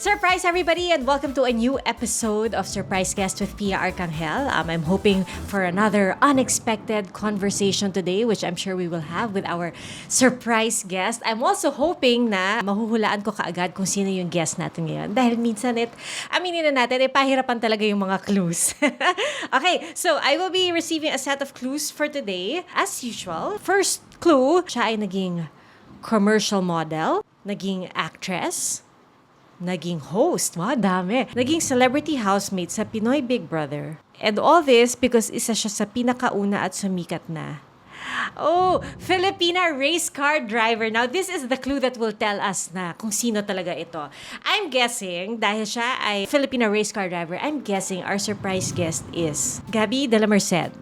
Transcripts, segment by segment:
Surprise everybody and welcome to a new episode of Surprise Guest with Pia Arcangel. I'm hoping for another unexpected conversation today, which I'm sure we will have with our surprise guest. I'm also hoping na mahuhulaan ko kaagad kung sino yung guest natin ngayon. Dahil minsan aminin na natin, pahirapan talaga yung mga clues. Okay, so I will be receiving a set of clues for today. As usual, first clue, siya ay naging commercial model, naging actress, naging host, dami. Naging celebrity housemate sa Pinoy Big Brother. And all this because isa siya sa pinakauna at sumikat na. Oh, Filipina race car driver. Now, this is the clue that will tell us na kung sino talaga ito. I'm guessing, dahil siya ay Filipina race car driver, I'm guessing our surprise guest is Gaby Dela Merced.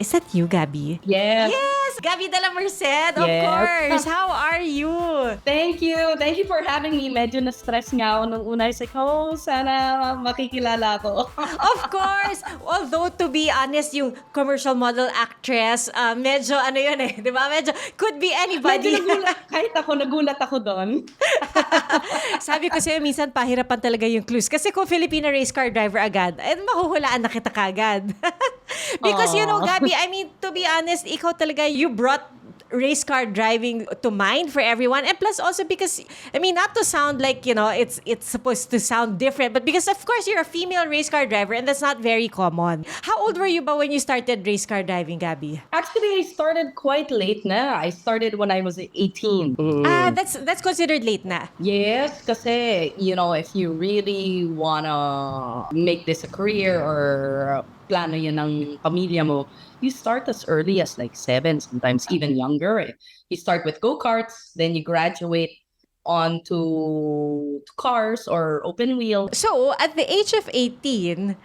Is that you, Gaby? Yes. Yes! Gaby Dela Merced, of Yes. course! How are you? Thank you. Thank you for having me. Medyo na-stress nga ako nung una. I was like, sana makikilala ko. Of course! Although, to be honest, yung commercial model actress, medyo di ba? Medyo could be anybody. Medyo nagulat ako doon. Sabi ko sa'yo, minsan pahirapan talaga yung clues. Kasi kung Filipina race car driver agad, mahuhulaan na kita kagad. Because Gabi, I mean, to be honest, ikaw talaga, you brought race car driving to mind for everyone. And plus also because, I mean, not to sound like, it's supposed to sound different, but because of course you're a female race car driver and that's not very common. How old were you ba when you started race car driving, Gabi? Actually, I started quite late na. I started when I was 18. That's considered late na. Yes, kasi, if you really wanna make this a career or plano yun ng pamilya mo, you start as early as like 7, sometimes even younger. You start with go-karts, then you graduate on to cars or open wheel. So, at the age of 18,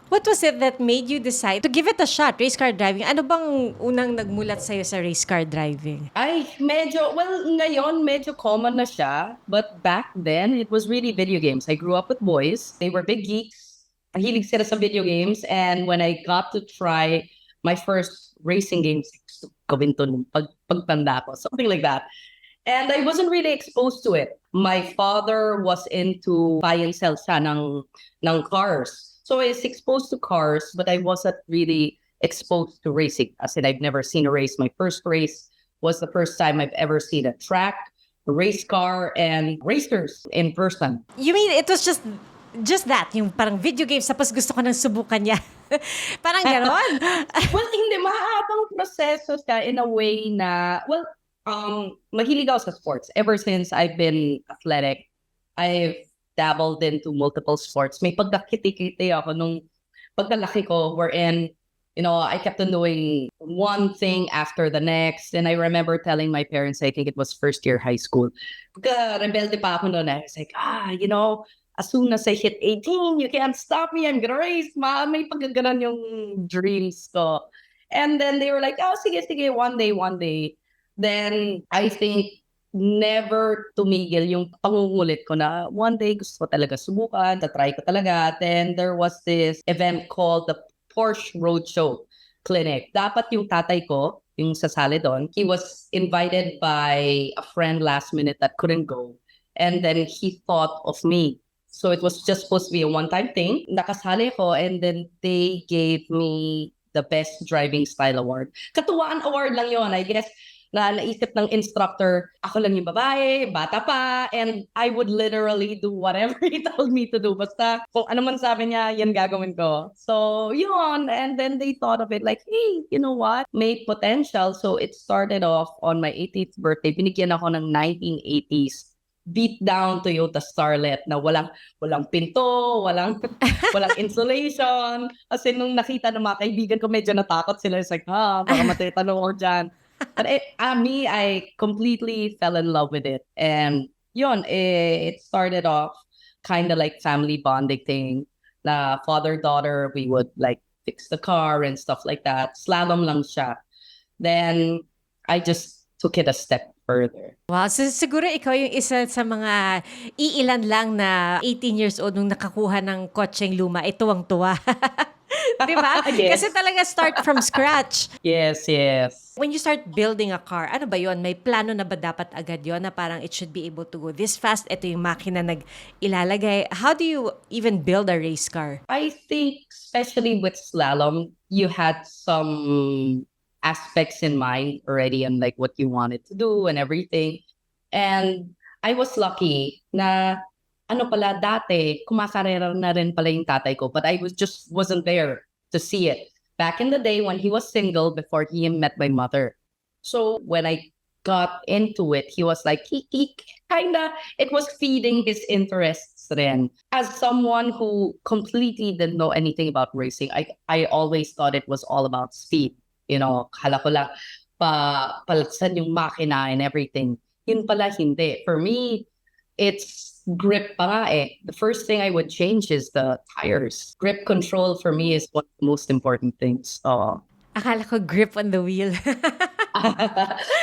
what was it that made you decide to give it a shot, race car driving? Ano bang unang nagmulat sa'yo sa race car driving? Ngayon, medyo common na siya. But back then, it was really video games. I grew up with boys. They were big geeks. Mahilig sila sa video games. And when I got to try my first racing games, gawin to nung pagtanda ko, something like that. And I wasn't really exposed to it. My father was into buy and sell siya ng cars. So I was exposed to cars, but I wasn't really exposed to racing. As in, I've never seen a race. My first race was the first time I've ever seen a track, a race car, and racers in person. You mean it was just that, yung parang video games, tapos gusto ko nang subukan niya. Parang gano'n? Well, hindi. Mahabang proseso siya in a way na, mahilig ako sa sports. Ever since I've been athletic, I've dabbled into multiple sports. May pagkakiti-kiti ako nung pagkalaki ko wherein, I kept on doing one thing after the next. And I remember telling my parents, I think it was first year high school, rebelde pa ako noon. I was like, as soon as I hit 18, you can't stop me. I'm gonna race, ma. May pagkaganon yung dreams ko. And then they were like, sige, one day. Then I think never tumigil yung pangungulit ko na one day gusto ko talaga subukan, tatry ko talaga. Then there was this event called the Porsche Roadshow Clinic. Dapat yung tatay ko, yung sasali doon, he was invited by a friend last minute that couldn't go. And then he thought of me. So it was just supposed to be a one-time thing. Nakasali ko and then they gave me the Best Driving Style Award. Katuwaan award lang yun. I guess na naisip ng instructor, ako lang yung babae, bata pa, and I would literally do whatever he told me to do. Basta kung ano man sabi niya, yan gagawin ko. So yun, and then they thought of it like, hey, you know what? May potential. So it started off on my 18th birthday. Binigyan ako ng 1980s beat down Toyota Starlet na walang pinto, walang insulation. Kasi nung nakita ng mga kaibigan ko, medyo natakot sila. It's like, baka matitanong ko dyan. But I completely fell in love with it. And yun, it started off kind of like family bonding thing. Na father-daughter, we would like fix the car and stuff like that. Slalom lang siya. Then I just took it a step further. Wow, so siguro ikaw yung isa sa mga iilan lang na 18 years old nung nakakuha ng kotseng luma. Ito ang tuwa. Di ba? Yes. Kasi talaga start from scratch. Yes, yes. When you start building a car, ano ba yon? May plano na ba dapat agad yon na parang it should be able to go this fast? Ito yung makina ilalagay. How do you even build a race car? I think, especially with slalom, you had some aspects in mind already and like what you wanted to do and everything. And I was lucky na ano pala dati, kumakarera na rin pala yung tatay ko, but I wasn't there to see it. Back in the day when he was single before he met my mother. So when I got into it, he was like, he kinda, it was feeding his interests then. As someone who completely didn't know anything about racing, I always thought it was all about speed. You know, kala ko lang palaksan yung makina and everything. Yun pala hindi. For me, it's grip pa nga eh. The first thing I would change is the tires. Grip control for me is one of the most important things. Oh. Akala ko grip on the wheel.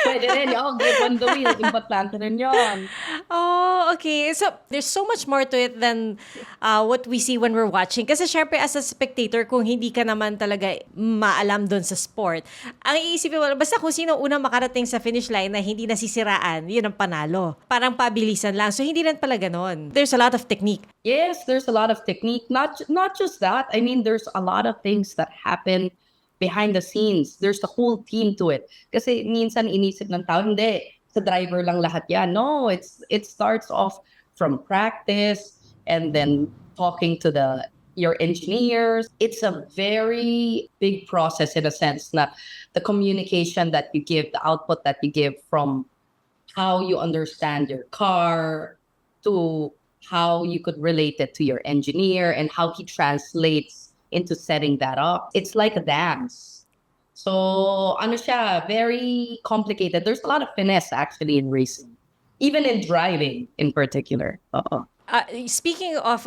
Pwede rin. Oh, grip on the wheel. Importante rin yun. Oh, okay. So, there's so much more to it than what we see when we're watching. Kasi syempre, as a spectator, kung hindi ka naman talaga maalam doon sa sport, ang iisipin mo, basta kung sino unang makarating sa finish line na hindi nasisiraan, yun ang panalo. Parang pabilisan lang. So, hindi rin pala ganon. There's a lot of technique. Yes, there's a lot of technique. Not just that. I mean, there's a lot of things that happen behind the scenes. There's a whole team to it. Kasi minsan inisip ng tao, hindi, sa driver lang lahat yan. No, it starts off from practice and then talking to your engineers. It's a very big process in a sense na the communication that you give, the output that you give from how you understand your car to how you could relate it to your engineer and how he translates into setting that up. It's like a dance. So, ano siya, very complicated. There's a lot of finesse actually in racing, even in driving in particular. Speaking of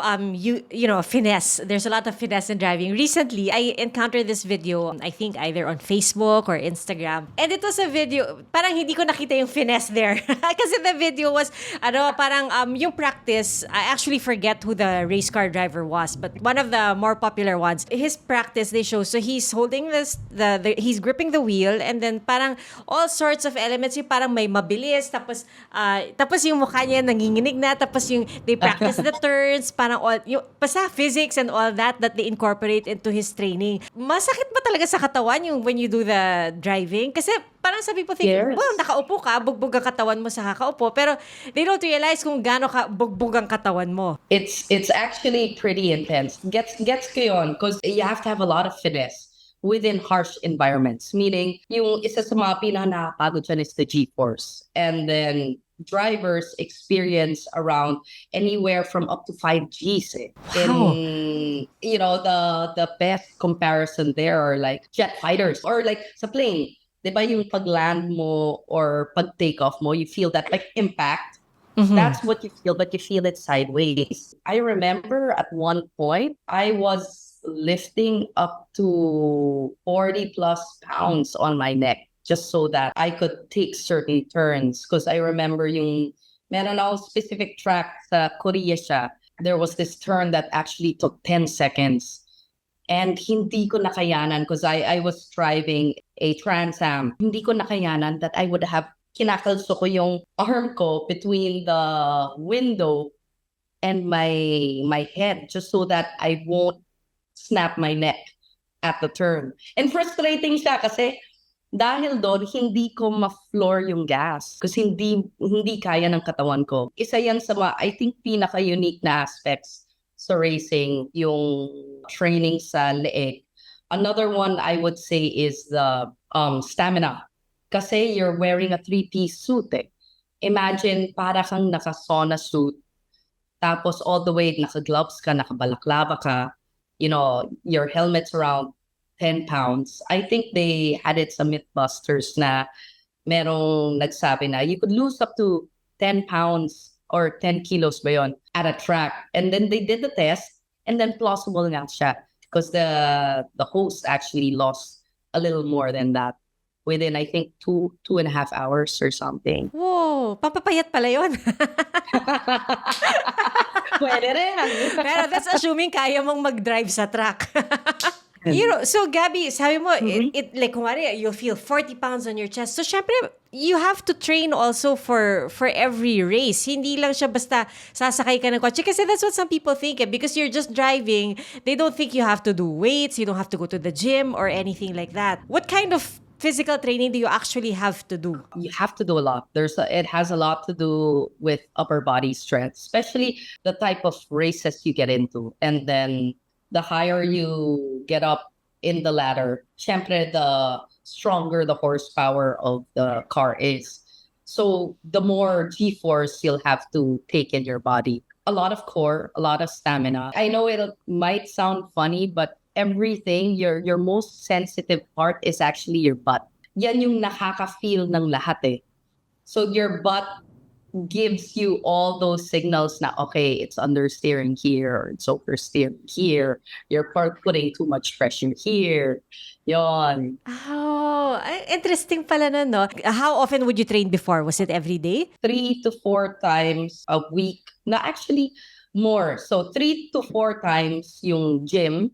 finesse, there's a lot of finesse in driving. Recently, I encountered this video, I think either on Facebook or Instagram. And it was a video, parang hindi ko nakita yung finesse there. Kasi the video was, yung practice, I actually forget who the race car driver was, but one of the more popular ones, his practice they show, so he's holding he's gripping the wheel, and then parang all sorts of elements, yung parang may mabilis, tapos yung mukha niya nanginginig na, tapos yung they practice the turns, parang all, yung, basta physics and all that they incorporate into his training. Masakit ba talaga sa katawan yung when you do the driving? Kasi parang sabi po, Yes. well, nakaupo ka, bugbog ang katawan mo sa kakaupo, pero they don't realize kung gaano ka bugbog ang katawan mo. It's actually pretty intense. Gets ko yun because you have to have a lot of finesse within harsh environments. Meaning, yung isa sa mga pinaka-nakapagod dyan is the G-force. And then, drivers experience around anywhere from up to 5 Gs. Wow. The best comparison there are like jet fighters or like sa plane. Diba yung pag-land mo or pag-take off mo, you feel that like impact. Mm-hmm. That's what you feel, but you feel it sideways. I remember at one point, I was lifting up to 40 plus pounds on my neck, just so that I could take certain turns. Because I remember meron akong specific track sa Korea siya. There was this turn that actually took 10 seconds. And hindi ko nakayanan because I was driving a Trans Am. Hindi ko nakayanan that I would have kinakalso ko yung arm ko between the window and my head just so that I won't snap my neck at the turn. And frustrating siya kasi dahil doon, hindi ko ma-floor yung gas kasi hindi kaya ng katawan ko. Isa yan sa I think, pinaka-unique na aspects sa racing, yung training sa leeg. Another one I would say is the stamina. Kasi you're wearing a 3-piece suit eh. Imagine, para kang naka-sauna suit, tapos all the way, naka-gloves ka, naka-balaklava ka, your helmet's around 10 pounds. I think they had it sa Mythbusters na merong nagsabi na you could lose up to 10 pounds or 10 kilos ba yun at a track. And then they did the test and then plausible nga siya because the host actually lost a little more than that within, I think, 2.5 hours or something. Whoa! Pampapayat pala yun. Pwede rin. Pero that's assuming kaya mong mag-drive sa track. So Gabby, sabi mo, Mhm. it like kumari, you'll feel 40 pounds on your chest. So syempre, you have to train also for every race. Hindi lang siya basta sasakay ka ng kotse. Kasi that's what some people think. Because you're just driving, they don't think you have to do weights, you don't have to go to the gym or anything like that. What kind of physical training do you actually have to do? You have to do a lot. It has a lot to do with upper body strength, especially the type of races you get into. And then the higher you get up in the ladder, syempre the stronger the horsepower of the car is. So the more G-force you'll have to take in your body. A lot of core, a lot of stamina. I know it might sound funny, but everything, your most sensitive part is actually your butt. Yan yung nakaka-feel ng lahat eh. So your butt gives you all those signals na, okay, it's understeering here, or it's oversteering here. You're putting too much pressure here. Yon. Oh, interesting pala nun, no? How often would you train before? Was it every day? 3 to 4 times a week. Na actually, more. So 3 to 4 times yung gym.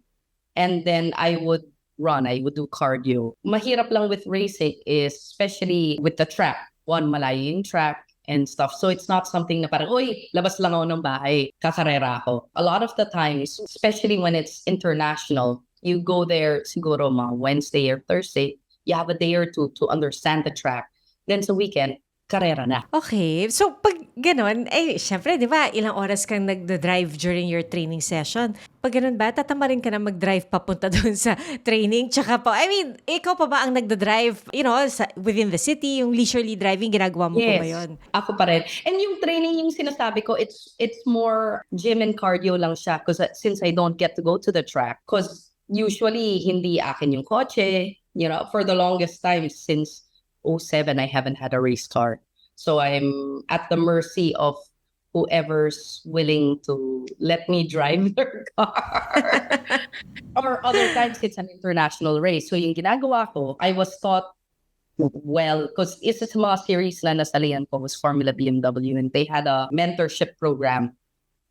And then I would run. I would do cardio. Mahirap lang with racing is, especially with the track. One, malayo yung track and stuff. So it's not something na parang, uy, labas lang ako ng bahay, kakarera ako. A lot of the times, especially when it's international, you go there siguro mga Wednesday or Thursday, you have a day or two to understand the track. Then sa weekend, karera na. Okay. So, pag ganon, syempre, di ba, ilang oras kang nagda-drive during your training session? Pag ganon ba, tatama rin ka na mag-drive papunta doon sa training? Tsaka pa, ikaw pa ba ang nagda-drive, within the city, yung leisurely driving, ginagawa mo pa ba yun? Ako pa rin. And yung training, yung sinasabi ko, it's more gym and cardio lang siya. Because since I don't get to go to the track, because usually, hindi akin yung kotse. For the longest time, since 2007, I haven't had a race car. So I'm at the mercy of whoever's willing to let me drive their car. Or other times, it's an international race. So yung ginagawa ko, I was taught well, because isa sa mga series na nasalihan ko was Formula BMW, and they had a mentorship program.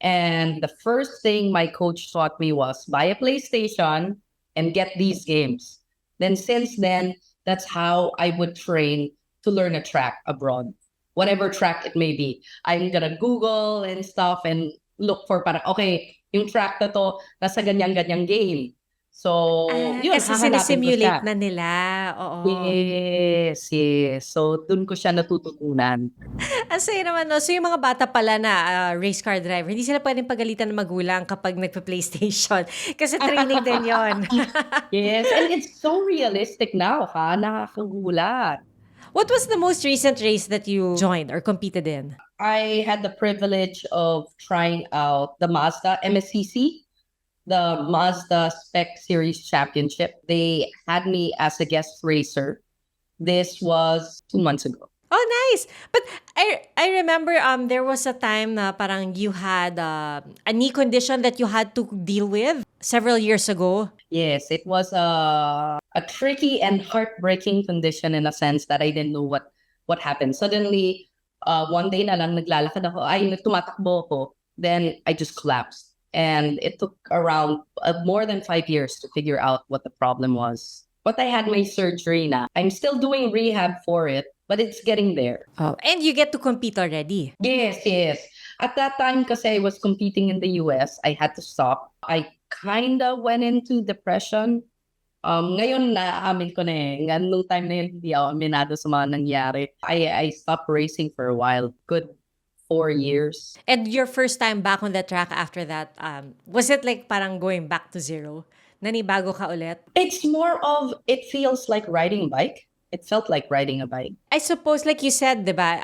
And the first thing my coach taught me was buy a PlayStation and get these games. Then since then, that's how I would train to learn a track abroad. Whatever track it may be. I'm gonna Google and stuff and look for parang, okay, yung track na to, nasa ganyan-ganyang game. So, yun, Kasi hahanapin ko sinisimulate siya. na nila. Oo. Yes. So, dun ko siya natututunan. Ang saya naman, no? So, yung mga bata pala na race car driver, hindi sila pwedeng pagalitan ng magulang kapag nagpa-PlayStation. Kasi training din yon. Yes, and it's so realistic now, nakakagulat. What was the most recent race that you joined or competed in? I had the privilege of trying out the Mazda MSCC, the Mazda Spec Series Championship. They had me as a guest racer. This was 2 months ago. Oh, nice. But I remember there was a time na parang you had a knee condition that you had to deal with several years ago. Yes, it was a tricky and heartbreaking condition in a sense that I didn't know what happened. Suddenly, one day na lang naglalakad ako, tumatakbo ako, then I just collapsed. And it took around more than 5 years to figure out what the problem was. But I had my surgery na. I'm still doing rehab for it, but it's getting there. Oh, and you get to compete already. Yes. At that time, kasi I was competing in the US, I had to stop. I kinda went into depression. Ngayon naamin ko na nung time na yun, hindi ako aminado sa mga nangyari. I stopped racing for a while. Good 4 years. And your first time back on the track after that, was it like parang going back to zero? Nanibago ka ulit? It's more of, it feels like riding a bike. It felt like riding a bike. I suppose, like you said, diba,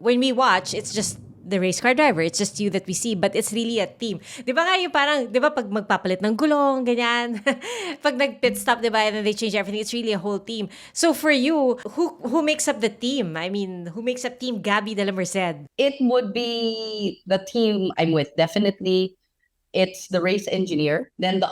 when we watch, it's just the race car driver. It's just you that we see, but it's really a team. Diba nga yung parang, diba pag magpapalit ng gulong, ganyan. Pag nag-pit stop, diba, and then they change everything, it's really a whole team. So for you, who makes up the team? I mean, who makes up team Gaby Dela Merced? It would be the team I'm with, definitely. It's the race engineer, then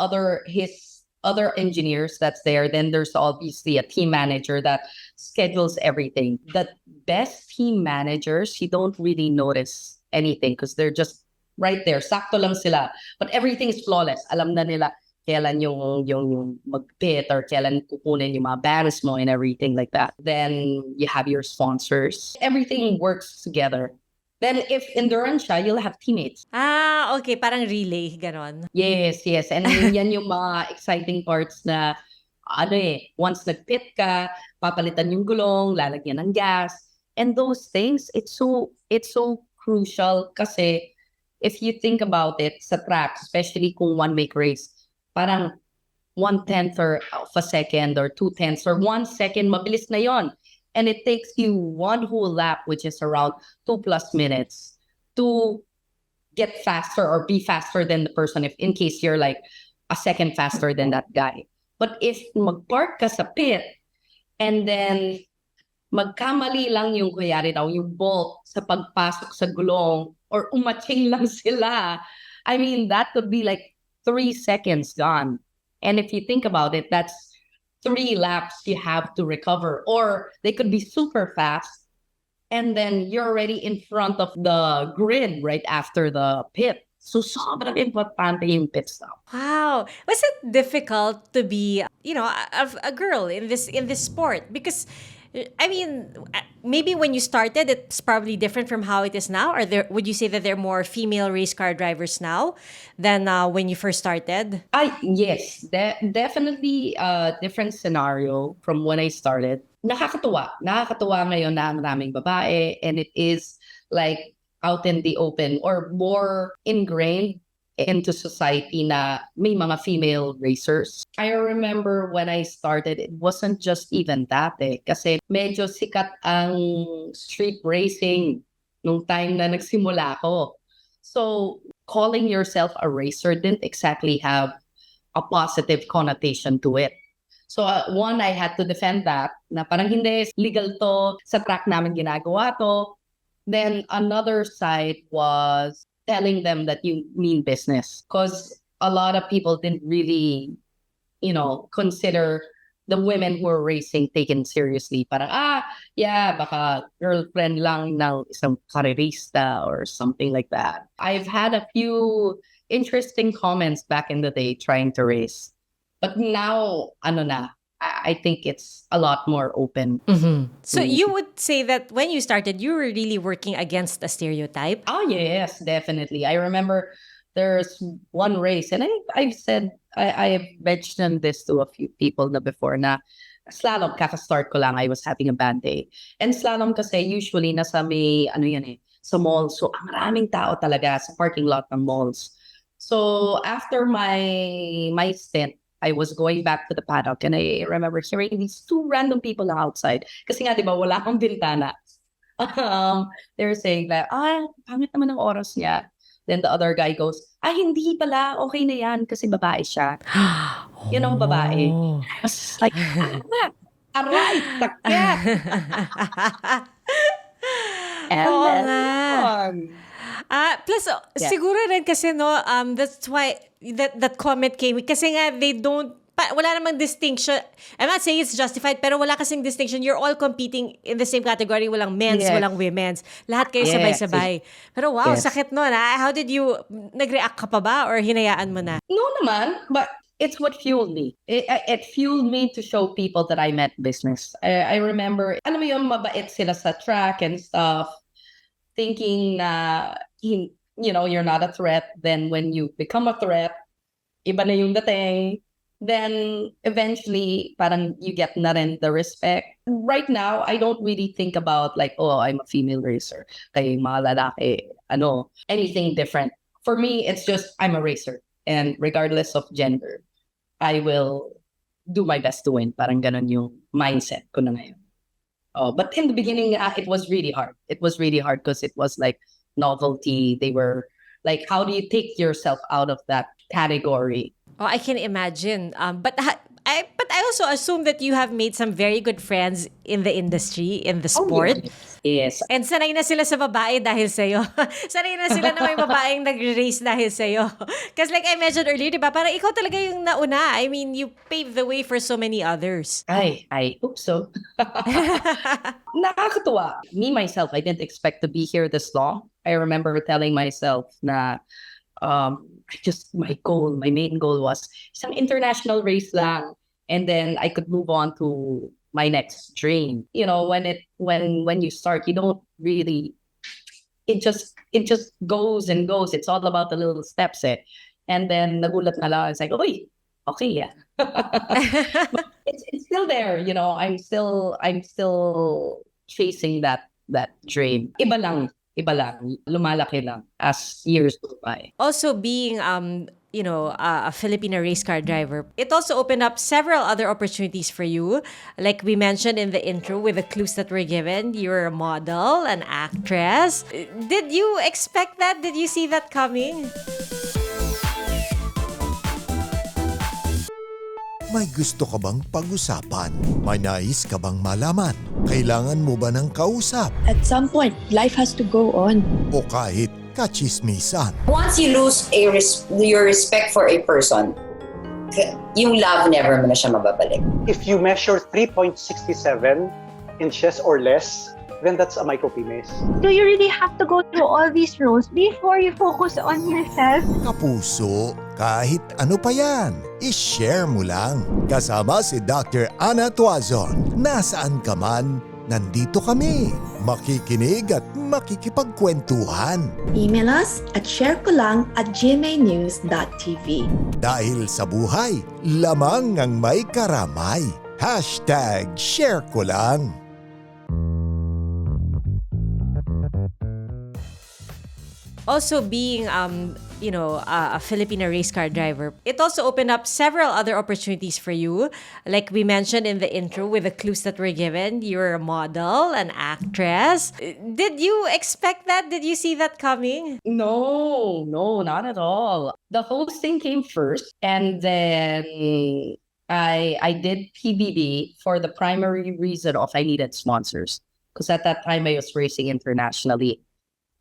his other engineers that's there. Then there's obviously a team manager that schedules everything. The best team managers, you don't really notice anything because they're just right there. Sakto lang sila. But everything is flawless. Alam na nila kailan yung mag-pit or kailan kukunin yung mga bands mo and everything like that. Then you have your sponsors. Everything works together. Then if endurance siya, you'll have teammates. Okay. Parang relay, ganon. Yes, yes. And yan yung mga exciting parts na once nag-pit ka, papalitan yung gulong, lalagyan ng gas. And those things, it's so crucial kasi if you think about it sa track, especially kung one-make race, parang 1/10 or of a second or 2/10 or 1 second, mabilis na yon. And it takes you one whole lap, which is around 2+ minutes, to get faster or be faster than the person if in case you're like a second faster than that guy. But if mag-park ka sa pit and then magkamali lang yung kuyari daw, yung bolt sa pagpasok sa gulong or umatching lang sila, I mean, that could be like 3 seconds gone. And if you think about it, that's 3 laps you have to recover. Or they could be super fast and then you're already in front of the grid right after the pit. So sobrang importante yung pit stop. Wow. Was it difficult to be, a girl in this sport? Because I mean, maybe when you started, it's probably different from how it is now. Or would you say that there are more female race car drivers now than when you first started? Yes, definitely a different scenario from when I started. Nakakatuwa ngayon na maraming babae, and it is like out in the open or more ingrained into society na may mga female racers. I remember when I started, it wasn't just even that kasi medyo sikat ang street racing nung time na nagsimula ako. So calling yourself a racer didn't exactly have a positive connotation to it. So one, I had to defend that na parang hindi, legal to, sa track namin ginagawa to. Then another side was telling them that you mean business, because a lot of people didn't really, consider the women who are racing taken seriously. Parang, baka girlfriend lang ng isang karerista or something like that. I've had a few interesting comments back in the day trying to race. But now, I think it's a lot more open. Mm-hmm. So you would say that when you started, you were really working against a stereotype? Oh, yes, definitely. I remember there's one race, and I've said, I have mentioned this to a few people na before na slalom, kaka-start ko lang, I was having a bad day. And slalom kasi usually nasa may, sa malls. So, ang maraming tao talaga sa parking lot ng malls. So, after my stint, I was going back to the paddock and I remember hearing these 2 random people outside. Kasi nga, di ba, wala kang bintana. They were saying like, pangit naman ang oras niya. Then the other guy goes, hindi pala, okay na yan kasi babae siya. Yun ang babae. I was like, aray, takya. And Oo then, nga. Plus, Yeah. siguro rin kasi, that's why that comment came. Kasi nga, they don't, wala namang distinction. I'm not saying it's justified, pero wala kasing distinction. You're all competing in the same category. Walang men's, Yes. walang women's. Lahat kayo Yes. sabay-sabay. Pero wow, Yes. sakit nun. How did you, nag-react ka pa ba or hinayaan mo na? No naman, but it's what fueled me. It fueled me to show people that I meant business. I remember, alam mo yun, mabait sila sa track and stuff, thinking na, you're not a threat. Then when you become a threat, iba na yung dating. Then eventually, parang you get na rin the respect. Right now, I don't really think about like, I'm a female racer. Kaya yung mga lalaki, anything different. For me, it's just, I'm a racer. And regardless of gender, I will do my best to win. Parang ganun yung mindset ko na ngayon. But in the beginning, it was really hard. It was really hard because it was like novelty. They were like, how do you take yourself out of that category? Oh, I can imagine. But I also assume that you have made some very good friends in the industry, in the sport. Yes. And sanay na sila sa babae dahil sa'yo. Sanay na sila na may babaeng nag-race dahil sa'yo. Because like I mentioned earlier, di ba? Parang ikaw talaga yung nauna. I mean, you paved the way for so many others. I hope so. Nakakatuwa. Me, myself, I didn't expect to be here this long. I remember telling myself na, my main goal was isang international race lang. And then I could move on to my next dream. You know, when you start, you don't really, it just goes and goes. It's all about the little steps, eh. And then nagulat na lang, it's like, oy, okay, yeah. But it's still there, you know. I'm still chasing that dream. Iba lang, lumalaki lang as years go by. Also being a Filipino race car driver, it also opened up several other opportunities for you. Like we mentioned in the intro with the clues that were given, you're a model, an actress. Did you expect that? Did you see that coming? May gusto ka bang pag-usapan? May nais ka bang malaman? Kailangan mo ba ng kausap? At some point, life has to go on. O kahit kachismisan? Once you lose your respect for a person, yung love never mo na siya mababalik. If you measure 3.67 inches or less, then that's a micropenis. Do you really have to go through all these roles before you focus on yourself? Kapuso, kahit ano pa yan, i-share mo lang. Kasama si Dr. Ana Tuazon. Nasaan ka man, nandito kami. Makikinig at makikipagkwentuhan. Email us at sharekolang@gmanews.tv. Dahil sa buhay, lamang ang may karamay. #ShareKolang. Also being a Filipino race car driver, it also opened up several other opportunities for you. Like we mentioned in the intro with the clues that were given, you're a model, an actress. Did you expect that? Did you see that coming? No, not at all. The hosting came first, and then I did PBB for the primary reason of I needed sponsors. Because at that time I was racing internationally.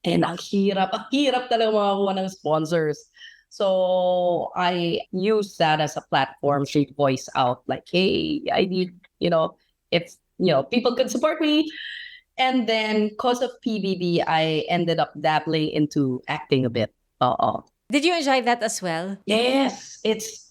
And ang hirap talaga makakuha ng sponsors. So I used that as a platform to voice out like, hey, I need, if, people could support me. And then because of PBB, I ended up dabbling into acting a bit. Did you enjoy that as well? Yes, it's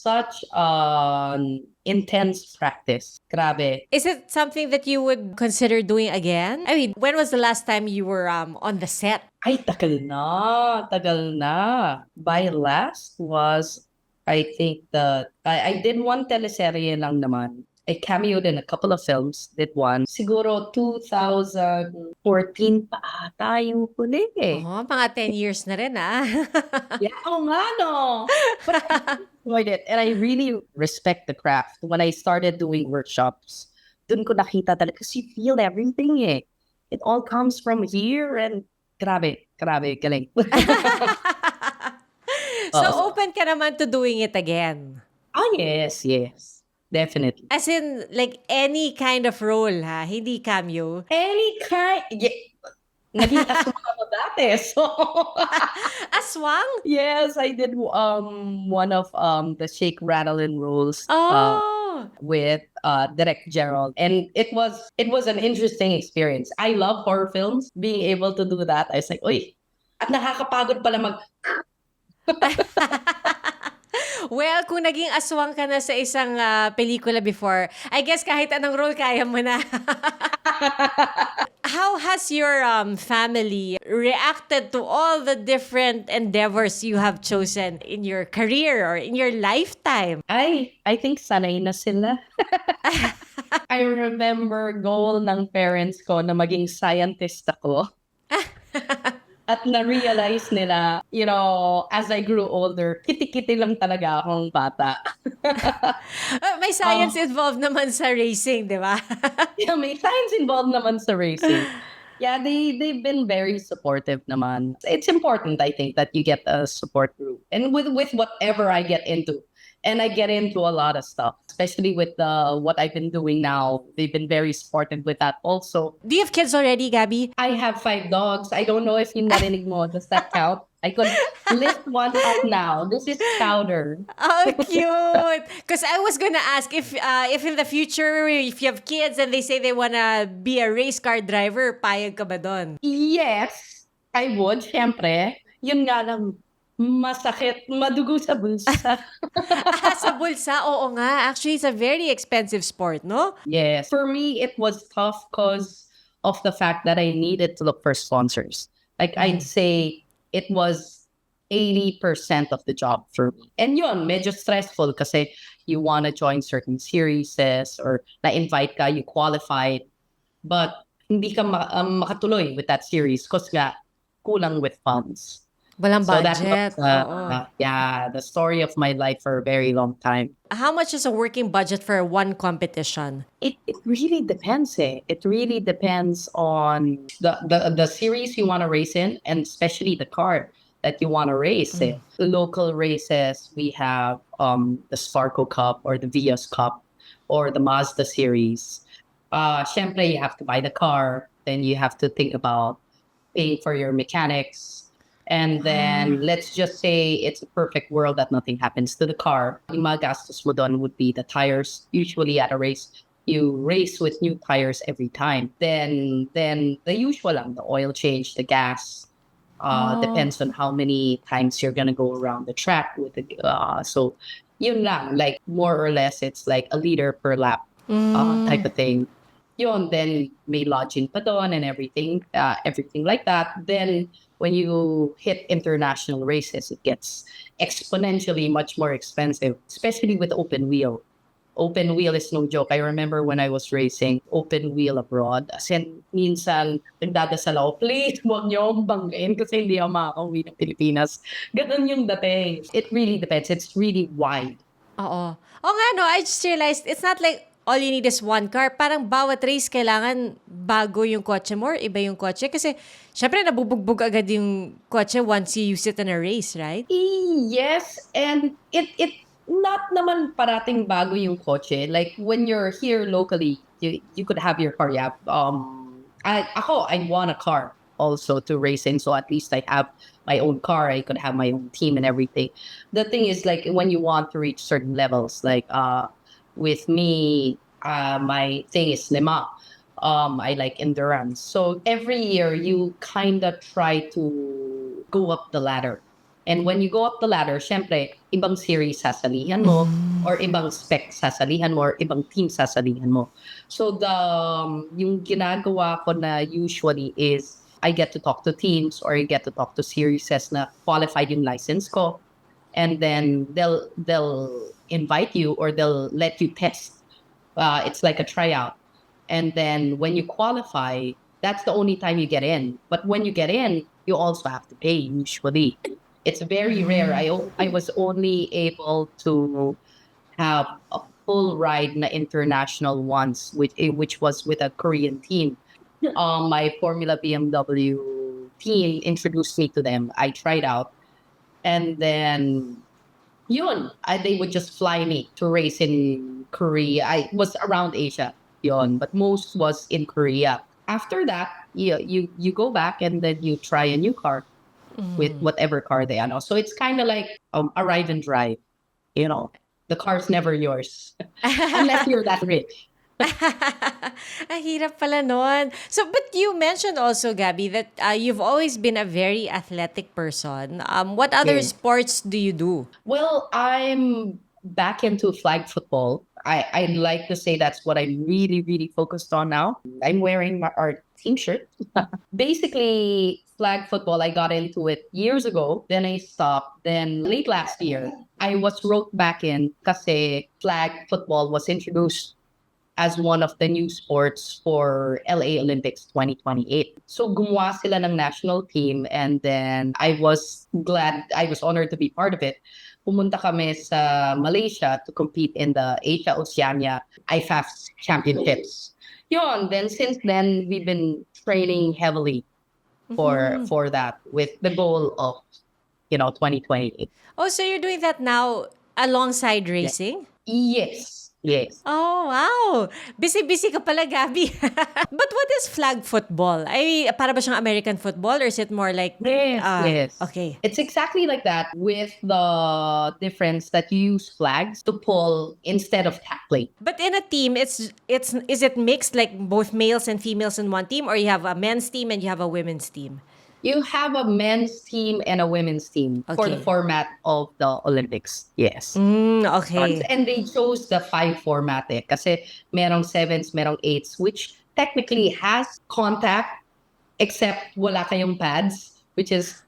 such an intense practice. Grabe. Is it something that you would consider doing again? I mean, when was the last time you were on the set? Ay, tagal na. By last was, I think I did one teleserye lang naman. I cameoed in a couple of films, did one. Siguro 2014 pa ata yung huli eh. Oh, mga 10 years na rin Yeah, oo nga no. But I enjoyed it. And I really respect the craft. When I started doing workshops, dun ko nakita talaga kasi you feel everything eh. It all comes from here and grabe, galing. So open ka naman to doing it again? Ah, yes. Definitely. As in, like, any kind of role, ha? Hindi cameo? Any kind. Yeah. Naging aswang ako dati. So, Aswang? yes, I did one of the shake, rattle, and rolls with Direct Gerald. And it was an interesting experience. I love horror films. Being able to do that, I was like, uy, at nakakapagod pala mag... Well, kung naging aswang ka na sa isang pelikula before, I guess kahit anong role kaya mo na. How has your family reacted to all the different endeavors you have chosen in your career or in your lifetime? I think sanay na sila. I remember goal ng parents ko na maging scientist ako. At na-realize nila, as I grew older, kiti-kiti lang talaga akong bata. May science involved naman sa racing, di ba? Yeah, may science involved naman sa racing. Yeah, they've been very supportive naman. It's important, I think, that you get a support group. And with whatever I get into. And I get into a lot of stuff, especially with what I've been doing now. They've been very supportive with that also. Do you have kids already, Gaby? I have 5 dogs. I don't know if yung narinig mo. Does that count? I could list one out now. This is Chowder. Oh, cute! Because I was gonna ask if in the future, if you have kids and they say they wanna be a race car driver, payag ka ba doon? Yes, I would, syempre. Yun nga lang, masakit, madugo sa bulsa. Sa bulsa, oo nga. Actually, it's a very expensive sport, no? Yes. For me, it was tough because of the fact that I needed to look for sponsors. Like, I'd say it was 80% of the job for me. And yun, medyo stressful kasi you want to join certain series or na-invite ka, you qualified, but hindi ka makatuloy with that series because nga, kulang with funds. Walang So that budget. was, Oo. the story of my life for a very long time. How much is a working budget for one competition? It really depends. It really depends on the series you want to race in, and especially the car that you want to race. Local races, we have the Sparco Cup or the Vios Cup or the Mazda series. Syempre, you have to buy the car. Then you have to think about paying for your mechanics. And then, let's just say it's a perfect world that nothing happens to the car. Yung mga gastos mo doon would be the tires. Usually at a race, you race with new tires every time. Then the usual lang, the oil change, the gas. Depends on how many times you're gonna go around the track with the. So, yun lang, like more or less, it's like a liter per lap type of thing. Yun, then may lodging pa doon and everything like that. Then when you hit international races, it gets exponentially much more expensive, especially with open wheel. Open wheel is no joke. I remember when I was racing open wheel abroad. As in, minsan, nagdadasal ako, please, huwag niyo akong banggain kasi hindi ako makakauwi ng Pilipinas. Ganun yung dating. It really depends. It's really wide. Oo. Oo nga, no? I just realized, it's not like all you need is one car. Parang bawat race, kailangan bago yung kotse mo or iba yung kotse. Kasi, syempre, nabubugbog agad yung kotse once you use it in a race, right? Yes, and it not naman parating bago yung kotse. Like, when you're here locally, you could have your car. Yeah. I want a car also to race in. So at least I have my own car. I could have my own team and everything. The thing is, like, when you want to reach certain levels, like, with me, my thing is lima. I like endurance. So every year you kind of try to go up the ladder. And when you go up the ladder, syempre, ibang series sasalihan mo, or ibang spec sasalihan mo, or ibang team sasalihan mo. So yung ginagawa ko na usually is I get to talk to teams or I get to talk to series na qualified yung license ko. And then they'll invite you or they'll let you test. It's like a tryout. And then when you qualify, that's the only time you get in. But when you get in, you also have to pay usually. It's very rare. I was only able to have a full ride na international once, which was with a Korean team. My Formula BMW team introduced me to them. I tried out. And then, they would just fly me to race in Korea. I was around Asia, but most was in Korea. After that, you go back and then you try a new car with whatever car they are. So it's kind of like arrive and drive. The car's never yours unless you're that rich. Ang hirap pala nun. So, but you mentioned also, Gabi, that you've always been a very athletic person. What other sports do you do? Well, I'm back into flag football. I'd like to say that's what I'm really, really focused on now. I'm wearing our team shirt. Basically, flag football, I got into it years ago. Then I stopped. Then late last year, I was roped back in kasi flag football was introduced as one of the new sports for LA Olympics 2028. So gumawa sila ng national team, and then I was honored to be part of it. Pumunta kami sa Malaysia to compete in the Asia Oceania IFAF Championships. Then since then we've been training heavily for that with the goal of 2028. Oh, so you're doing that now alongside racing? Yes. Oh, wow. Busy-busy ka pala, Gabi. But what is flag football? Para ba siyang American football or is it more like... Yes. Okay. It's exactly like that with the difference that you use flags to pull instead of tackling. But in a team, is it mixed like both males and females in one team, or you have a men's team and you have a women's team? You have a men's team and a women's team for the Okay. format of the Olympics. Yes. Okay. And they chose the 5 format kasi merong 7s, merong 8s, which technically has contact except wala kayong pads, which is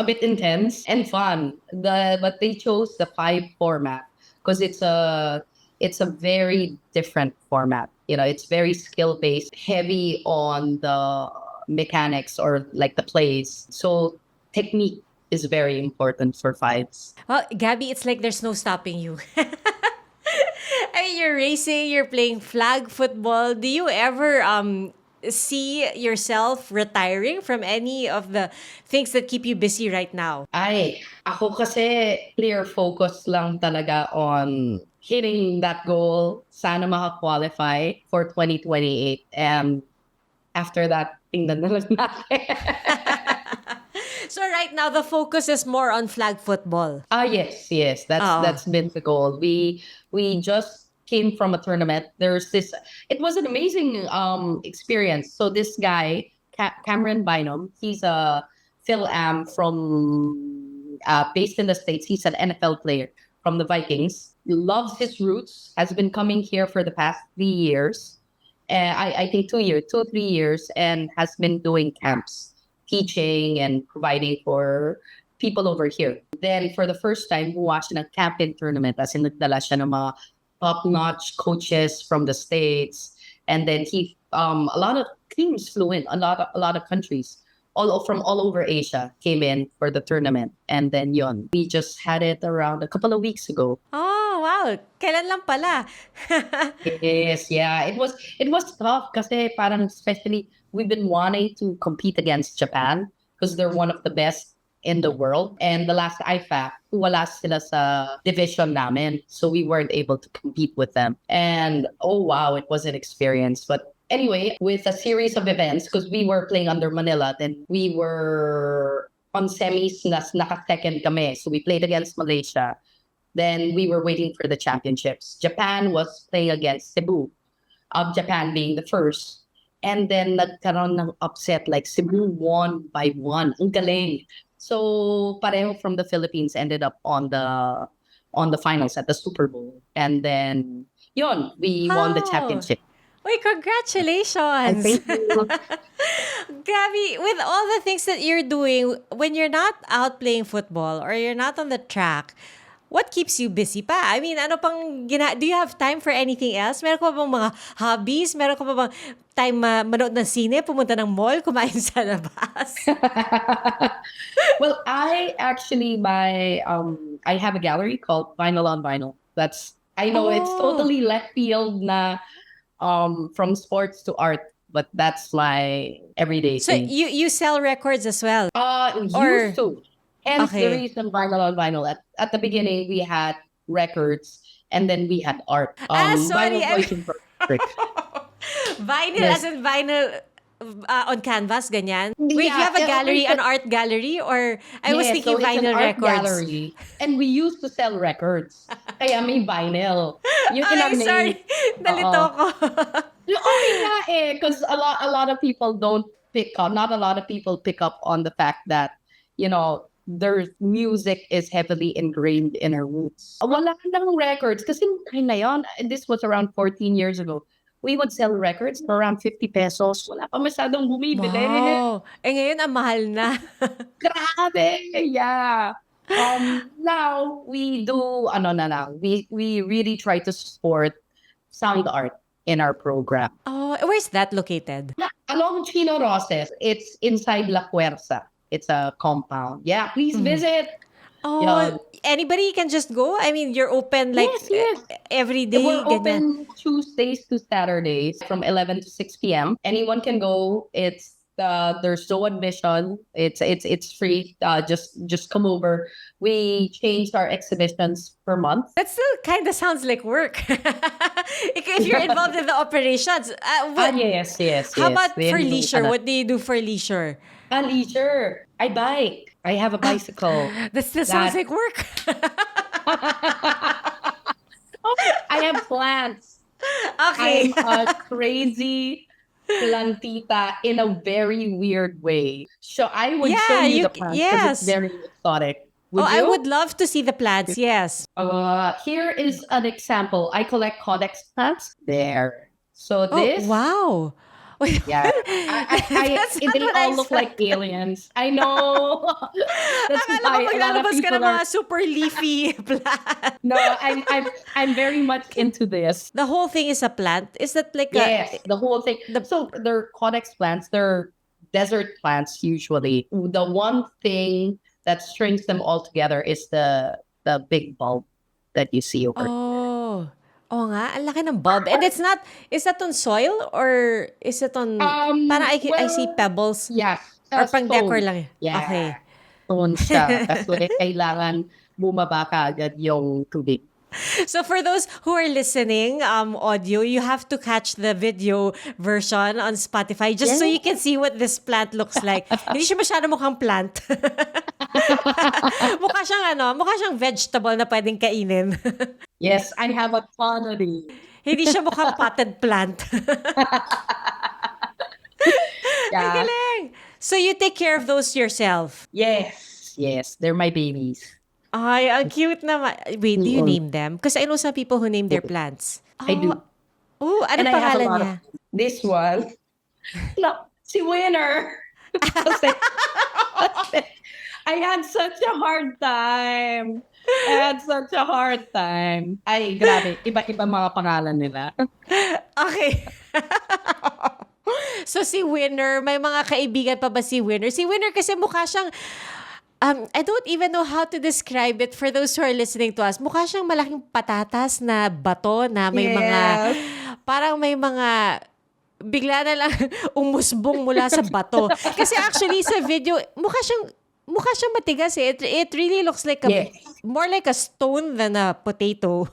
a bit intense and fun. But they chose the 5 format because it's a very different format. It's very skill based, heavy on the mechanics or like the plays. So technique is very important for fives. Well, Gabby, it's like there's no stopping you. I mean, you're racing, you're playing flag football. Do you ever see yourself retiring from any of the things that keep you busy right now? Ako kasi clear focus lang talaga on hitting that goal. Sana maka-qualify for 2028. And after that, tingnan na lang natin. So right now, the focus is more on flag football. Yes. That's been the goal. We just came from a tournament. It was an amazing experience. So this guy, Cameron Bynum, he's a Phil Am from based in the States. He's an NFL player from the Vikings. Loves his roots. Has been coming here for the past 3 years. I think 2-3 years, and has been doing camps, teaching and providing for people over here. Then for the first time, buwa siya ng camping tournament, as in nagdala siya ng mga top-notch coaches from the States. And then a lot of teams flew in, a lot of countries, from all over Asia came in for the tournament. And then we just had it around a couple of weeks ago. Oh, wow. Kailan lang pala? Yes, yeah. It was tough kasi parang especially we've been wanting to compete against Japan because they're one of the best in the world. And the last IFAC, wala sila sa division namin. So we weren't able to compete with them. And oh wow, it was an experience. But anyway, with a series of events, because we were playing under Manila, then we were on semis naka-second kami. So we played against Malaysia. Then we were waiting for the championships. Japan was playing against Cebu, Japan being the first. And then nagkaroon ng upset, like Cebu won by 1. Ang galing. So pareho from the Philippines ended up on the finals at the Super Bowl. And then we won the Wow. championship. Wait, congratulations. Thank you. Gabby, with all the things that you're doing, when you're not out playing football or you're not on the track, what keeps you busy pa? I mean, do you have time for anything else? Meron ka ba bang mga hobbies? Meron ka ba bang time manood ng sine, pumunta ng mall, kumain sa labas? Well, I actually I have a gallery called Vinyl on Vinyl. I know it's totally left field na from sports to art, but that's my everyday So thing. you sell records as well? Used to. Hence the Okay. reason Vinyl on Vinyl. At the beginning, we had records and then we had art. Sorry, Vinyl was perfect. Vinyl Yes. as in vinyl on canvas, ganyan? Wait, you Yeah, have a yeah, gallery, okay, an art gallery? Or I was Yeah, thinking so it's an vinyl art records. gallery. And we used to sell records. Kaya may vinyl. Yun Ay, ang name. sorry. Nalito ko. Okay nga eh, because a lot of people don't pick up. Not a lot of people pick up on the fact that their music is heavily ingrained in our roots. Wala nang records kasi na yon. This was around 14 years ago. We would sell records for around 50 pesos. Wala pa masyadong bumibili. Wow. Ngayon, ang mahal na. Grabe! Yeah. Now we do we really try to support sound art in our program. Oh, where's that located? Along Chino Roses, it's inside La Fuerza. It's a compound. Yeah, please visit. Oh, Yan. anybody can just go? I mean, you're open like Yes. every day, We're ganyan. open Tuesdays to Saturdays from 11 to 6 p.m. Anyone can go. There's no admission. It's free. Just come over. We changed our exhibitions per month. That still kind of sounds like work. If you're involved in the operations. Yes. How about Then for yung leisure? What do you do for leisure? Leisure. I bike. I have a bicycle. That still sounds like work. I have plants. Okay. I'm a crazy plantita in a very weird way. So I would Yeah, show you you- the plants because yes. it's very exotic. Would I you? would love to see the plants. Yes. Here is an example. I collect codex plants. There. So Oh, this. wow. Wait, Yeah. That's not They what I all look like expected. aliens. I know. That's Akala ko why a lot of maglalabas ka people ng mga are. super leafy plant. No, I'm very much into this. The whole thing is a plant. Is that like Yes, the whole thing. The- So they're codex plants. They're desert plants usually. The one thing that strings them all together is the big bulb that you see over. Oh. Oo nga, ang laki ng bulb. And is that on soil or is it on, parang I see pebbles Yeah. or pang decor stone. lang. Yeah. Okay. Stone siya. Kasi kailangan bumaba ka agad yung tubig. So for those who are listening, audio, you have to catch the video version on Spotify just so you can see what this plant looks like. Hindi siya masyado mukhang plant. mukha siyang vegetable na pwedeng kainin. Yes, I have a ton of these. Hindi siya mukhang potted plant. Yeah. Galing. So you take care of those yourself. Yes, they're my babies. Ay, ang cute naman. Wait, do you name them? Because I know some people who name their plants. I do. Oh, And anong I have a pangalan lot niya? of this one. No, si Winner. Kasi, I had such a hard time. Ay, grabe. Iba-iba mga pangalan nila. Okay. So si Winner, may mga kaibigan pa ba si Winner? Si Winner kasi mukha siyang, I don't even know how to describe it for those who are listening to us. Mukha siyang malaking patatas na bato na may mga, parang may mga, bigla na lang umusbong mula sa bato. Kasi actually sa video, mukha siyang matigas eh. It really looks like more like a stone than a potato.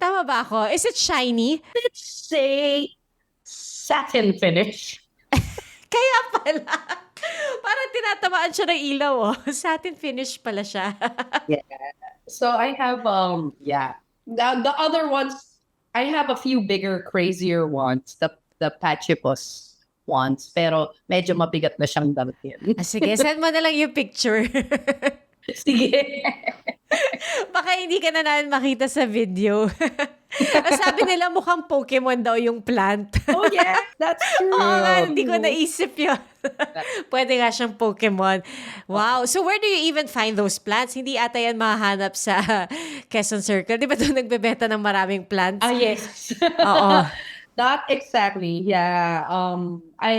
Tama ba ako? Is it shiny? Let's say satin finish. Kaya pala. Parang tinatamaan siya ng ilaw, oh. Satin finish pala siya. So I have the other ones. I have a few bigger, crazier ones. The Pachipos ones, pero medyo mabigat na siyang dalhin. Sige, send mo na lang yung picture. Sige. Baka hindi ka na namin makita sa video. Sabi nila mukhang Pokemon daw yung plant. Oh yeah, that's true. Oo nga, hindi ko naisip yun. Pwede nga siyang Pokemon. Wow. So where do you even find those plants? Hindi ata yan mahanap sa Quezon Circle. Di ba doon nagbebenta ng maraming plants? Yes. Oo. Not exactly. Yeah. I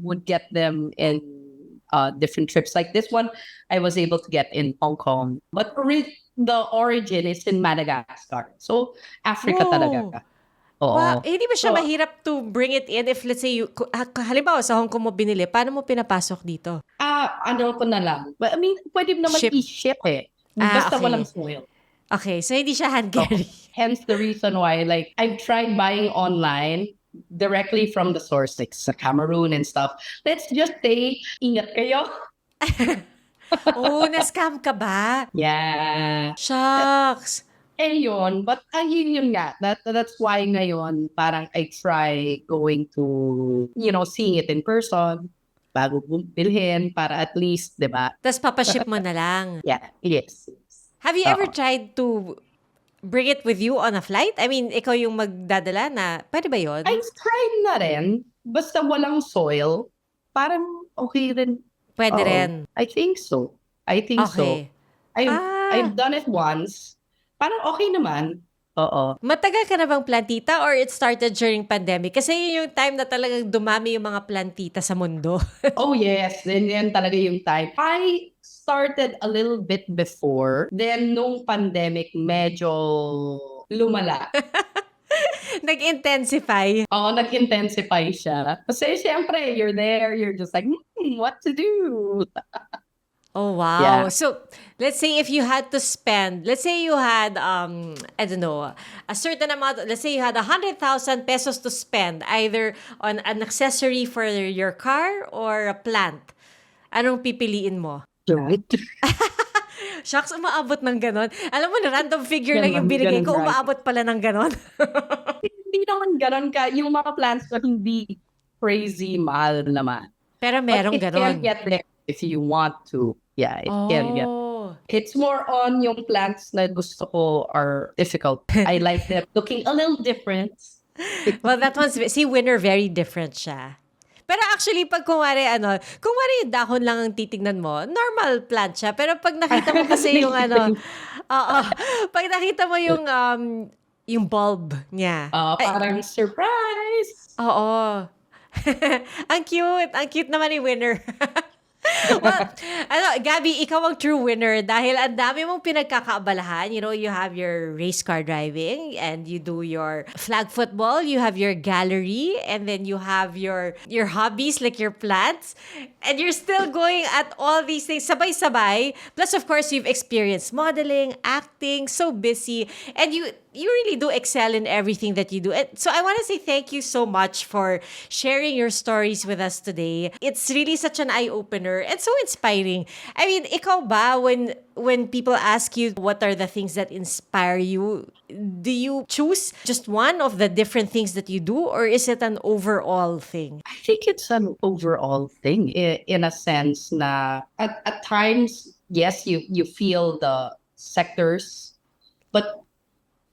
would get them in different trips. Like this one, I was able to get in Hong Kong. But the origin is in Madagascar. So, Africa Whoa. talaga. Oo. Wow. Hindi ba siya So, mahirap to bring it in if let's say, halimbawa sa Hong Kong mo binili, paano mo pinapasok dito? ano ko na lang. But, I mean, pwede naman Ship. i-ship eh. Basta okay. walang foil. Okay, so hindi siya hand carry. Hence the reason why, like, I've tried buying online directly from the source, like sa Cameroon and stuff. Let's just say, ingat kayo. Oh, na-scam ka ba? Yeah. Shucks. Yun. But yun nga. That's why ngayon, parang I try going to, seeing it in person bago bilhin para at least, di ba? Tapos papaship mo na lang. Yeah, yes. Have you ever tried to bring it with you on a flight? I mean, ikaw yung magdadala na, pwede ba yun? I've tried na rin. Basta walang soil. Parang okay rin. Pwede Oo. rin. I think so. Okay. I've done it once. Parang okay naman. Oo. Matagal ka na bang plantita or it started during pandemic? Kasi yun yung time na talagang dumami yung mga plantita sa mundo. Oh yes, yan talaga yung time. I started a little bit before. Then nung pandemic, medyo lumala. Nag-intensify. Oo, nag-intensify siya. Kasi syempre, you're there, you're just like, what to do? Oh, wow. Yeah. So, let's say if you had to spend, let's say you had, I don't know, a certain amount, let's say you had 100,000 pesos to spend either on an accessory for your car or a plant. Anong pipiliin mo? Right? Shucks, umaabot ng ganon. Alam mo na, random figure lang yung binigay ko, Ganun, right. umaabot pala ng ganon. hindi naman ganon ka. Yung mga plants ko, hindi crazy mahal naman. Pero But merong it can ganon. get there if you want to. Yeah, it can get. Oh. It's more on yung plants na gusto ko are difficult. I like them looking a little different. Well, that one's, si Winner, very different siya. Pero actually, pag kunwari yung dahon lang ang titignan mo, normal plant siya. Pero pag nakita mo kasi yung oo, pag nakita mo yung bulb niya. Parang surprise. Oo. Ang cute naman ni Winner. Well, Gaby, ikaw ang true winner dahil ang dami mong pinagkakaabalahan. You know, you have your race car driving and you do your flag football, you have your gallery, and then you have your hobbies like your plants, and you're still going at all these things sabay-sabay. Plus, of course, you've experienced modeling, acting, so busy, and you really do excel in everything that you do. And so I want to say thank you so much for sharing your stories with us today. It's really such an eye-opener and so inspiring. I mean, ikaw ba, when people ask you what are the things that inspire you, do you choose just one of the different things that you do, or is it an overall thing? I think it's an overall thing in a sense na at times, yes, you feel the sectors, but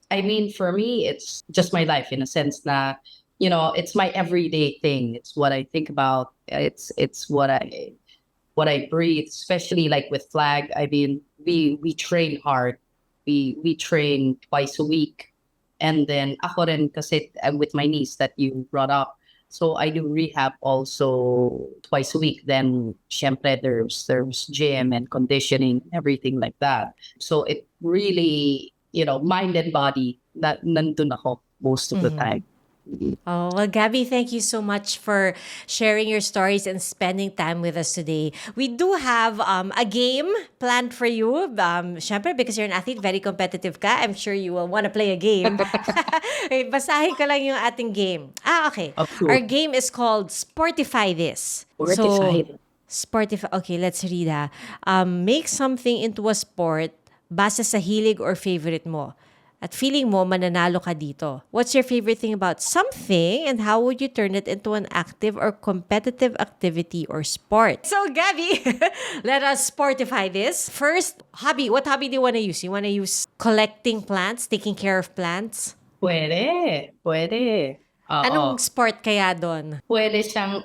I mean, for me, it's just my life in a sense na, you know, it's my everyday thing. It's what I think about. It's what I breathe, especially like with flag. I mean, we train hard. We train twice a week. And then ako rin kasi with my niece that you brought up. So I do rehab also twice a week. Then syempre there's gym and conditioning, everything like that. So it really, you know, mind and body, that nandun ako most of the time. Oh, well, Gaby, thank you so much for sharing your stories and spending time with us today. We do have a game planned for you. Syempre, because you're an athlete, very competitive ka. I'm sure you will want to play a game. Wait, basahin ko lang yung ating game. Okay. Okay. Our game is called Sportify This. Sportify. Sportify. Okay, let's read make something into a sport base sa hilig or favorite mo. At feeling mo, mananalo ka dito. What's your favorite thing about something, and how would you turn it into an active or competitive activity or sport? So, Gaby, let us sportify this. First, hobby. What hobby do you want to use? You want to use collecting plants, taking care of plants? Pwede. Oo. Anong sport kaya doon? Pwede siyang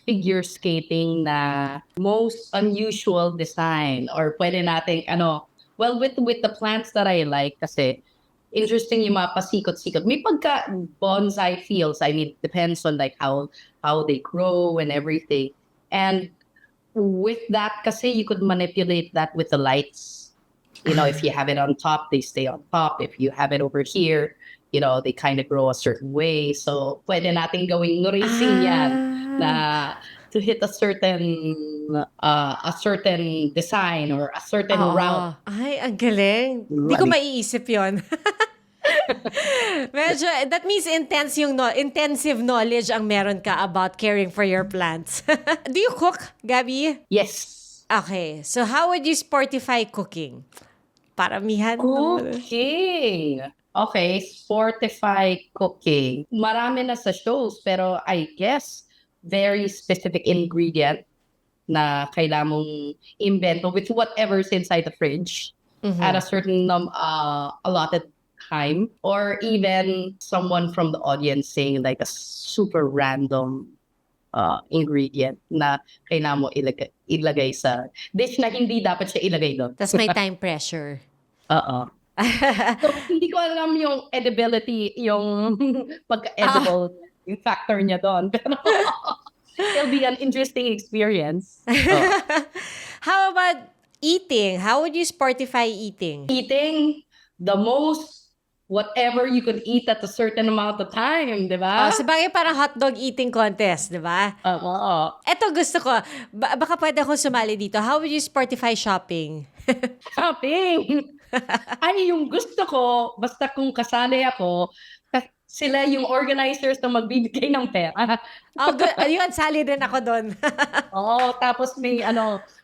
figure skating na most unusual design, or pwede nating well, with the plants that I like kasi interesting yung mga pasikot-sikot. May pagka bonsai feels. I mean, depends on like how they grow and everything. And with that kasi you could manipulate that with the lights. You know, if you have it on top, they stay on top. If you have it over here, you know, they kind of grow a certain way. So, pwede natin gawing racing yan na to hit a certain design or a certain route. Ay, ang galing. Hindi ko maiisip yon. Medyo, that means intensive knowledge ang meron ka about caring for your plants. Do you cook, Gaby? Yes. Okay. So, how would you sportify cooking? Paramihan. Cooking. Okay, sportify cooking. Marami na sa shows, pero I guess very specific ingredient na kailangan mong invento with whatever's inside the fridge at a certain allotted time, or even someone from the audience saying like a super random ingredient na kailangan mo ilagay sa dish na hindi dapat siya ilagay doon. Tapos may time pressure. So, hindi ko alam yung edibility, yung pagka-edible, yung factor niya doon. Pero it'll be an interesting experience. How about eating? How would you sportify eating? Eating the most whatever you could eat at a certain amount of time, di ba? Sabagay parang hotdog eating contest, di ba? Oo. Eto gusto ko. Baka pwede akong sumali dito. How would you sportify shopping? Shopping! Ay, yung gusto ko, basta kung kasali ako, sila yung organizers na magbibigay ng pera. Yun, sali din ako doon. Tapos may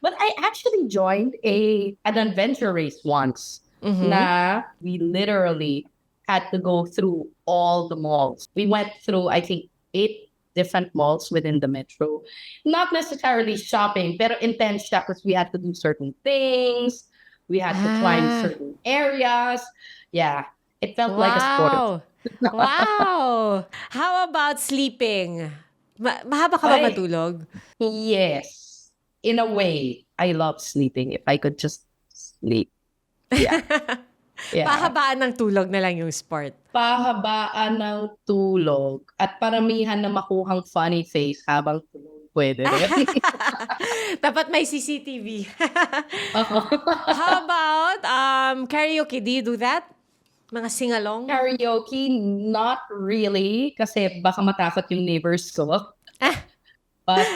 But I actually joined an adventure race once na we literally had to go through all the malls. We went through, I think, 8 different malls within the metro. Not necessarily shopping, pero intense siya because we had to do certain things. We had to climb certain areas. Yeah, it felt like a sport. Wow! How about sleeping? Mahaba ka ba Ay. matulog? Yes, in a way, I love sleeping. If I could just sleep. Yeah. Yeah. Pahabaan ng tulog na lang yung sport. Pahabaan ng tulog at paramihan na makuhang funny face habang tulog. Pwede rin. Dapat may CCTV. How about karaoke? Do you do that? Mga sing-along? Karaoke, not really. Kasi baka matakot yung neighbors ko. But,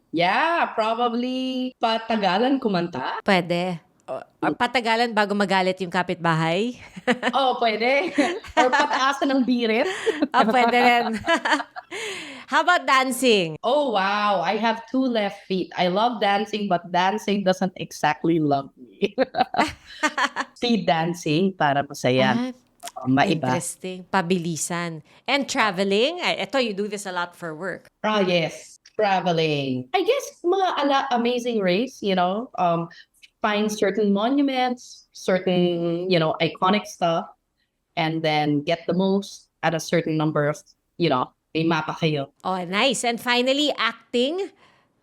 yeah, probably patagalan kumanta. Pwede. Or patagalan bago magalit yung kapitbahay? Oh, pwede. Or pataasan ng birit. Pwede rin. How about dancing? Oh, wow. I have 2 left feet. I love dancing, but dancing doesn't exactly love me. Speed dancing para masaya. Maiba. Interesting. Pabilisan. And traveling? Ito, you do this a lot for work. Oh, yes. Traveling. I guess mga amazing race, find certain monuments, certain, iconic stuff, and then get the most at a certain number of, may mapa kayo. Oh, nice. And finally, acting.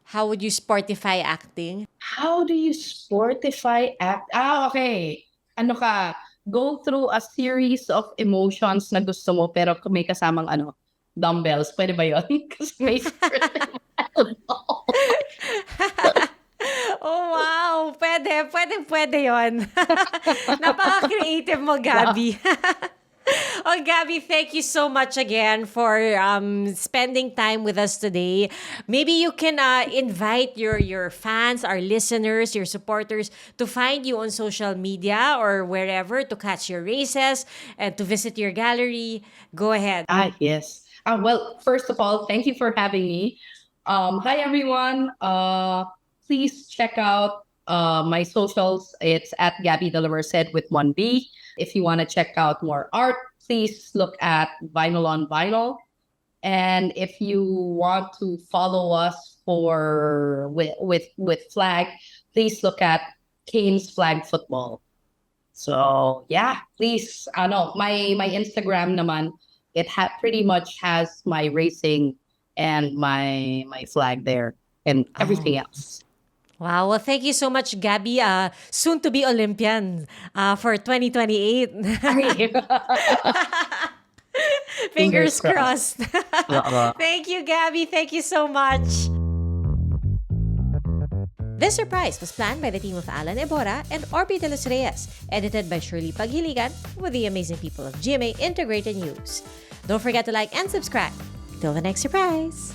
How would you sportify acting? How do you sportify act? Okay. Ano ka? Go through a series of emotions na gusto mo pero may kasamang dumbbells. Pwede ba yun? Kasi may certain Oh, wow. Pwede yun. Napaka-creative mo, Gaby. Oh, Gaby, thank you so much again for spending time with us today. Maybe you can invite your fans, our listeners, your supporters to find you on social media or wherever to catch your races and to visit your gallery. Go ahead. Yes. Well, first of all, thank you for having me. Hi, everyone. Please check out my socials. It's at Gaby Dela Merced with 1B. If you want to check out more art, please look at Vinyl on Vinyl. And if you want to follow us with flag, please look at Kane's Flag Football. So yeah, please. My Instagram naman, it pretty much has my racing and my flag there and everything else. Wow. Well, thank you so much, Gaby. Soon to be Olympian for 2028. Fingers crossed. Thank you, Gaby. Thank you so much. This surprise was planned by the team of Alan Ebora and Orby de los Reyes, edited by Shirley Paghiligan with the amazing people of GMA Integrated News. Don't forget to like and subscribe. Till the next surprise.